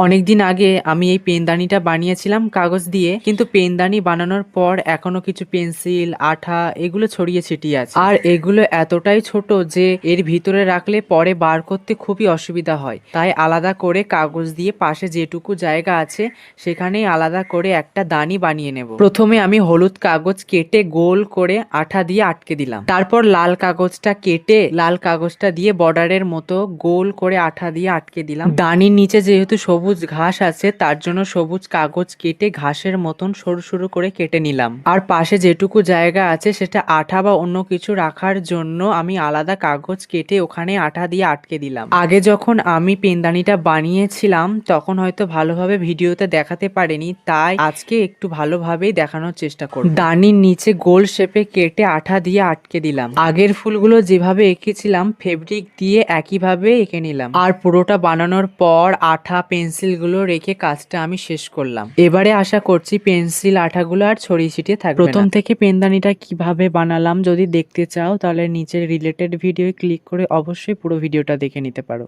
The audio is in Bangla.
অনেকদিন আগে আমি এই পেনদানিটা বানিয়েছিলাম কাগজ দিয়ে, কিন্তু পেনদানি বানানোর পর এখনো কিছু পেন্সিল, আঠা এগুলো ছড়িয়ে ছিটিয়ে আছে। আর এগুলো এতটাই ছোট যে এর ভিতরে রাখলে পরে বার করতে খুবই অসুবিধা হয়। তাই আলাদা করে কাগজ দিয়ে পাশে যেটুকু জায়গা আছে সেখানেই আলাদা করে একটা দানি বানিয়ে নেব। প্রথমে আমি হলুদ কাগজ কেটে গোল করে আঠা দিয়ে আটকে দিলাম। তারপর লাল কাগজটা কেটে লাল কাগজটা দিয়ে বর্ডারের মতো গোল করে আঠা দিয়ে আটকে দিলাম। দানির নিচে যেহেতু সবুজ ঘাস আছে তার জন্য সবুজ কাগজ কেটে ঘাসের মতন সরু সরু করে কেটে নিলাম। আর পাশে যেটুকু জায়গা আছে সেটা আঠা বা অন্য কিছু রাখার জন্য আমি আলাদা কাগজ কেটে ওখানে আঠা দিয়ে আটকে দিলাম। আগে যখন আমি পেনদানিটা বানিয়েছিলাম তখন হয়তো ভালোভাবে ভিডিওতে দেখাতে পারিনি, তাই আজকে একটু ভালোভাবেই দেখানোর চেষ্টা করব। দানির নিচে গোল শেপে কেটে আঠা দিয়ে আটকে দিলাম। আগের ফুলগুলো যেভাবে এঁকেছিলাম ফেব্রিক দিয়ে একইভাবে এঁকে নিলাম। আর পুরোটা বানানোর পর আঠা পেন্সিল গুলো রেখে কাজটা আমি শেষ করলাম। এবারে আশা করছি পেন্সিল আঠাগুলো আর ছড়িয়ে ছিটিয়ে থাকবে না। প্রথম থেকে পেনদানিটা কিভাবে বানালাম যদি দেখতে চাও তাহলে নিচের রিলেটেড ভিডিও ক্লিক করে অবশ্যই পুরো ভিডিওটা দেখে নিতে পারো।